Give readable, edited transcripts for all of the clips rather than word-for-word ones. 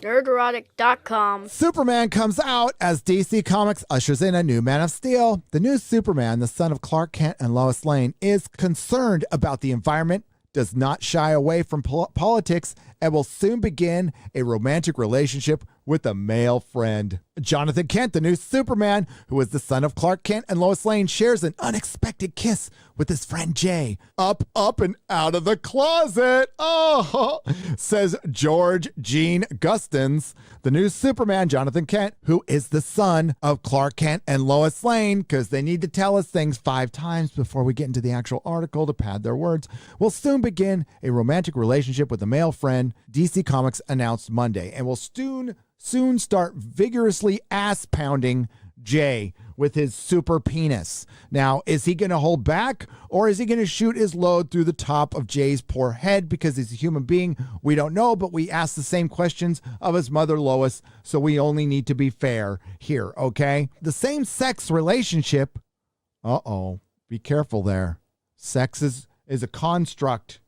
Nerdrotic.com. Superman comes out as DC Comics ushers in a new Man of Steel. The new Superman, the son of Clark Kent and Lois Lane, is concerned about the environment, does not shy away from politics, and will soon begin a romantic relationship with a male friend. Jonathan Kent, the new Superman, who is the son of Clark Kent and Lois Lane, shares an unexpected kiss with his friend Jay. Up, and out of the closet. Oh, says George Gene Gustins. The new Superman, Jonathan Kent, who is the son of Clark Kent and Lois Lane, because they need to tell us things 5 times before we get into the actual article to pad their words, will soon begin a romantic relationship with a male friend, DC Comics announced Monday, and will soon start vigorously ass-pounding Jay with his super penis. Now, is he going to hold back, or is he going to shoot his load through the top of Jay's poor head because he's a human being? We don't know, but we ask the same questions of his mother, Lois, so we only need to be fair here, okay? The same-sex relationship, be careful there. Sex is a construct.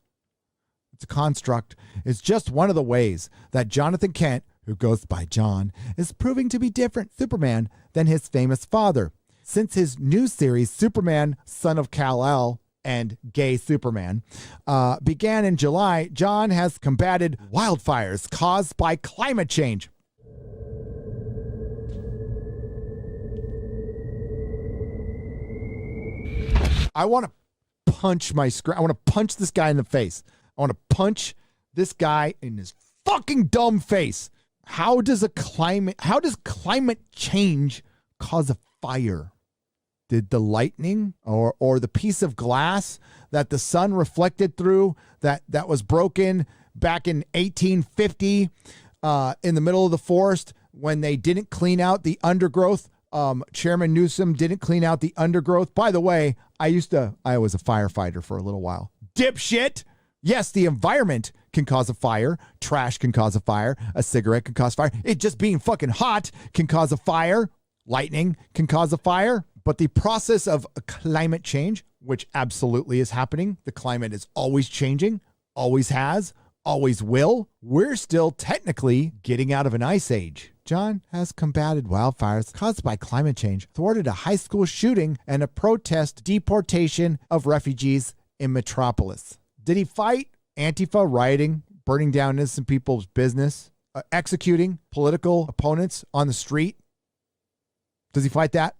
It's a construct. It's just one of the ways that Jonathan Kent, who goes by John, is proving to be different Superman than his famous father. Since his new series, Superman, Son of Kal-El, and Gay Superman, began in July, John has combated wildfires caused by climate change. I want to punch my screen. I want to punch this guy in the face. I want to punch this guy in his fucking dumb face. How does climate change cause a fire? Did the lightning or the piece of glass that the sun reflected through that was broken back in 1850 in the middle of the forest when they didn't clean out the undergrowth? Chairman Newsom didn't clean out the undergrowth. By the way, I was a firefighter for a little while. Dipshit! Yes, the environment can cause a fire. Trash can cause a fire. A cigarette can cause fire. It just being fucking hot can cause a fire. Lightning can cause a fire. But the process of climate change, which absolutely is happening, the climate is always changing, always has, always will. We're still technically getting out of an ice age. John has combated wildfires caused by climate change, thwarted a high school shooting, and a protest deportation of refugees in Metropolis. Did he fight Antifa rioting, burning down innocent people's business, executing political opponents on the street? Does he fight that?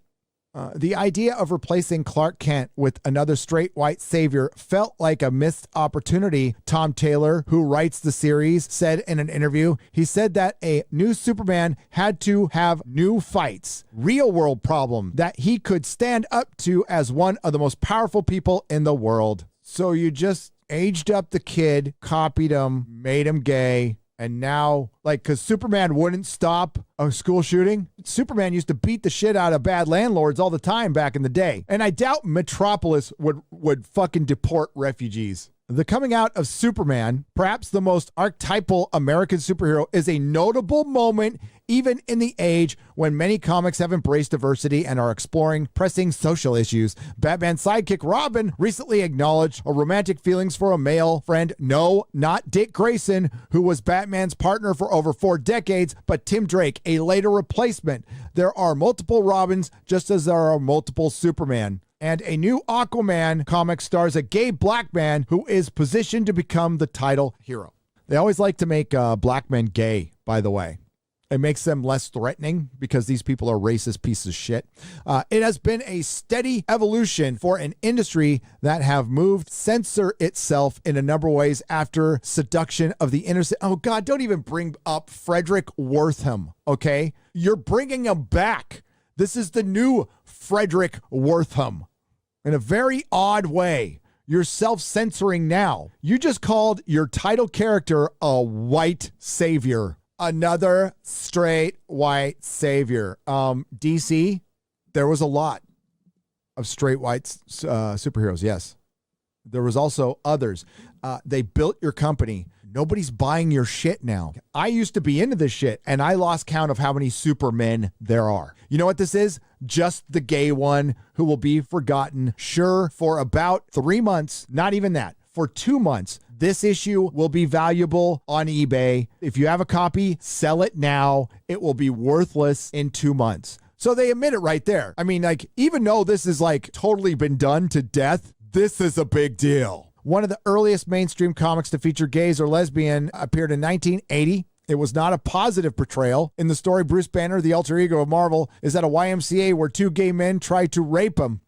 The idea of replacing Clark Kent with another straight white savior felt like a missed opportunity, Tom Taylor, who writes the series, said in an interview. He said that a new Superman had to have new fights, real-world problem that he could stand up to as one of the most powerful people in the world. So you just aged up the kid, copied him, made him gay, and now, because Superman wouldn't stop a school shooting. Superman used to beat the shit out of bad landlords all the time back in the day. And I doubt Metropolis would fucking deport refugees. The coming out of Superman, perhaps the most archetypal American superhero, is a notable moment even in the age when many comics have embraced diversity and are exploring pressing social issues. Batman's sidekick Robin recently acknowledged her romantic feelings for a male friend. No, not Dick Grayson, who was Batman's partner for over 4 decades, but Tim Drake, a later replacement. There are multiple Robins, just as there are multiple Superman. And a new Aquaman comic stars a gay black man who is positioned to become the title hero. They always like to make black men gay, by the way. It makes them less threatening because these people are racist pieces of shit. It has been a steady evolution for an industry that have moved censor itself in a number of ways after seduction of the innocent. Oh, God, don't even bring up Frederick Wortham, okay? You're bringing him back. This is the new Frederick Wortham. In a very odd way, you're self-censoring now. You just called your title character a white savior. Another straight white savior. DC, there was a lot of straight white superheroes, yes. There was also others. They built your company. Nobody's buying your shit now. I used to be into this shit, and I lost count of how many supermen there are. You know what this is? Just the gay one who will be forgotten, sure, for about 3 months, not even that. For 2 months, This issue will be valuable on eBay. If you have a copy, sell it now. It will be worthless in 2 months. So they admit it right there. I mean, like, even though this is like totally been done to death, this is a big deal. One of the earliest mainstream comics to feature gays or lesbian appeared in 1980. It was not a positive portrayal. In the story, Bruce Banner, the alter ego of Marvel, is at a YMCA where two gay men try to rape him.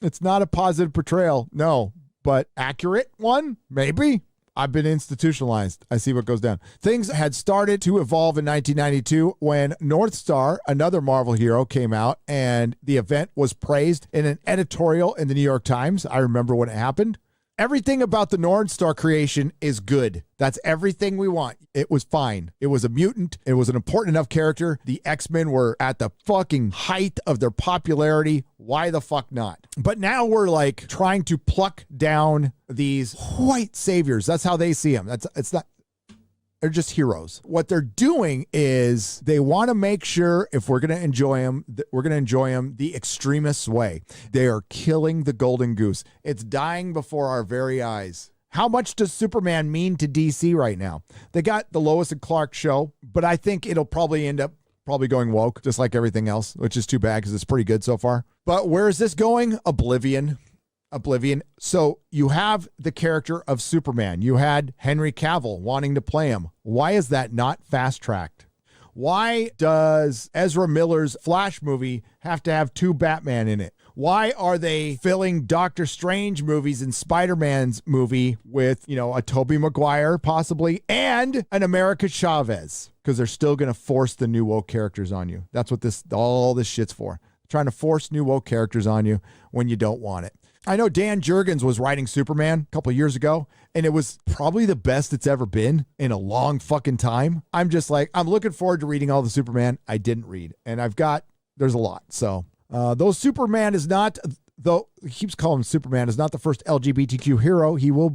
It's not a positive portrayal, no, but accurate one, maybe. I've been institutionalized. I see what goes down. Things had started to evolve in 1992 when North Star, another Marvel hero, came out, and the event was praised in an editorial in the New York Times. I remember when it happened. Everything about the North Star creation is good. That's everything we want. It was fine. It was a mutant. It was an important enough character. The X-Men were at the fucking height of their popularity. Why the fuck not? But now we're like trying to pluck down these white saviors. That's how they see them. It's not. They're just heroes. What they're doing is they want to make sure if we're going to enjoy them, we're going to enjoy them the extremist way. They are killing the golden goose. It's dying before our very eyes. How much does Superman mean to DC right now? They got the Lois and Clark show, but I think it'll probably end up going woke, just like everything else, which is too bad because it's pretty good so far. But where is this going? Oblivion. So you have the character of Superman. You had Henry Cavill wanting to play him. Why is that not fast-tracked? Why does Ezra Miller's Flash movie have to have two Batman in it? Why are they filling Doctor Strange movies and Spider-Man's movie with, a Tobey Maguire possibly and an America Chavez? Because they're still going to force the new woke characters on you. That's what all this shit's for. Trying to force new woke characters on you when you don't want it. I know Dan Jurgens was writing Superman a couple of years ago, and it was probably the best it's ever been in a long fucking time. I'm just like, I'm looking forward to reading all the Superman I didn't read. And there's a lot. So, though Superman is not, though he keeps calling him Superman, is not the first LGBTQ hero, he will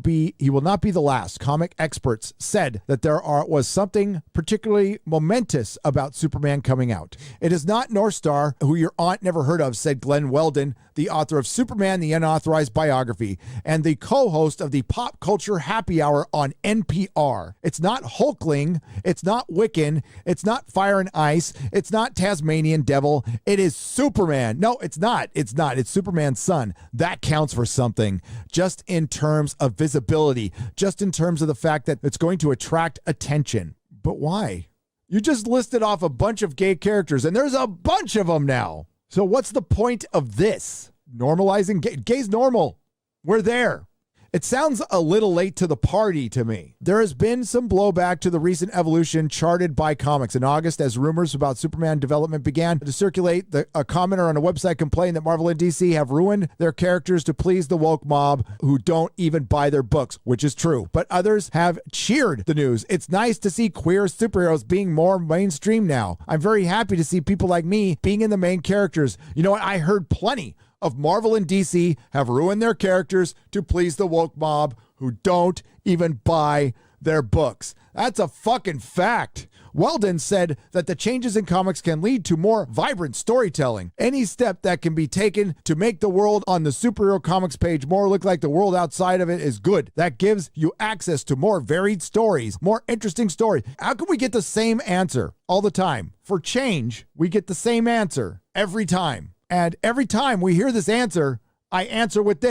not be the last. Comic experts said that was something particularly momentous about Superman coming out. It is not North Star, who your aunt never heard of, said Glenn Weldon, the author of Superman, the Unauthorized Biography, and the co-host of the Pop Culture Happy Hour on NPR. It's not Hulkling. It's not Wiccan. It's not Fire and Ice. It's not Tasmanian Devil. It is Superman. No, it's not. It's Superman's son. That counts for something, just in terms of visibility, just in terms of the fact that it's going to attract attention. But why? You just listed off a bunch of gay characters, and there's a bunch of them now. So what's the point of this? Normalizing gay's normal. We're there. It sounds a little late to the party to me. There has been some blowback to the recent evolution charted by comics. In August, as rumors about Superman development began to circulate, a commenter on a website complained that Marvel and DC have ruined their characters to please the woke mob who don't even buy their books, which is true. But others have cheered the news. It's nice to see queer superheroes being more mainstream now. I'm very happy to see people like me being in the main characters. You know what? I heard plenty of Marvel and DC have ruined their characters to please the woke mob who don't even buy their books. That's a fucking fact. Weldon said that the changes in comics can lead to more vibrant storytelling. Any step that can be taken to make the world on the superhero comics page more look like the world outside of it is good. That gives you access to more varied stories, more interesting stories. How can we get the same answer all the time? For change, we get the same answer every time. And every time we hear this answer, I answer with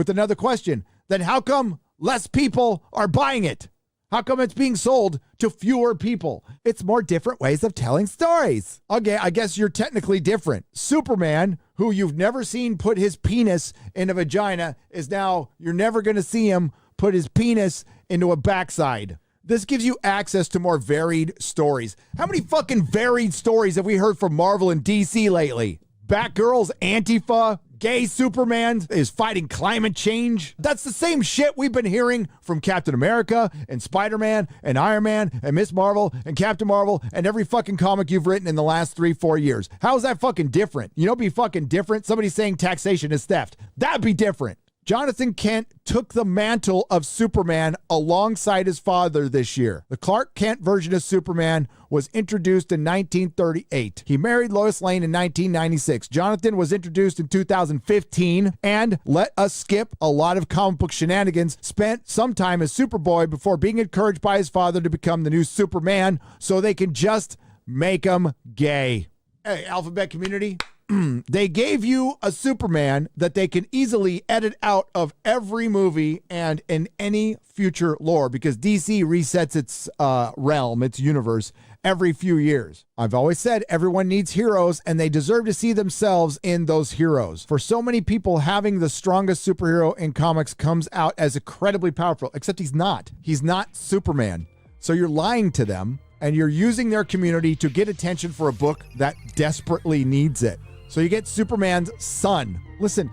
another question. Then how come less people are buying it? How come it's being sold to fewer people? It's more different ways of telling stories. Okay, I guess you're technically different. Superman, who you've never seen put his penis in a vagina, is now, you're never going to see him put his penis into a backside. This gives you access to more varied stories. How many fucking varied stories have we heard from Marvel and DC lately? Batgirl's Antifa, gay Superman is fighting climate change. That's the same shit we've been hearing from Captain America and Spider-Man and Iron Man and Miss Marvel and Captain Marvel and every fucking comic you've written in the last 3-4 years. How is that fucking different? You know, be fucking different. Somebody saying taxation is theft. That'd be different. Jonathan Kent took the mantle of Superman alongside his father this year. The Clark Kent version of Superman was introduced in 1938. He married Lois Lane in 1996. Jonathan was introduced in 2015, and let us skip a lot of comic book shenanigans, spent some time as Superboy before being encouraged by his father to become the new Superman so they can just make him gay. Hey, Alphabet community. They gave you a Superman that they can easily edit out of every movie and in any future lore because DC resets its realm, its universe, every few years. I've always said everyone needs heroes and they deserve to see themselves in those heroes. For so many people, having the strongest superhero in comics comes out as incredibly powerful, except he's not. He's not Superman. So you're lying to them and you're using their community to get attention for a book that desperately needs it. So you get Superman's son. Listen,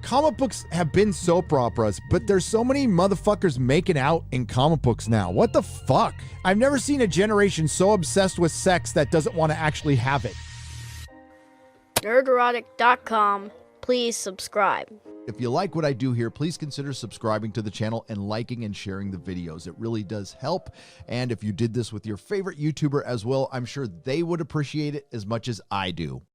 comic books have been soap operas, but there's so many motherfuckers making out in comic books now. What the fuck? I've never seen a generation so obsessed with sex that doesn't want to actually have it. Nerdrotic.com. Please subscribe. If you like what I do here, please consider subscribing to the channel and liking and sharing the videos. It really does help. And if you did this with your favorite YouTuber as well, I'm sure they would appreciate it as much as I do.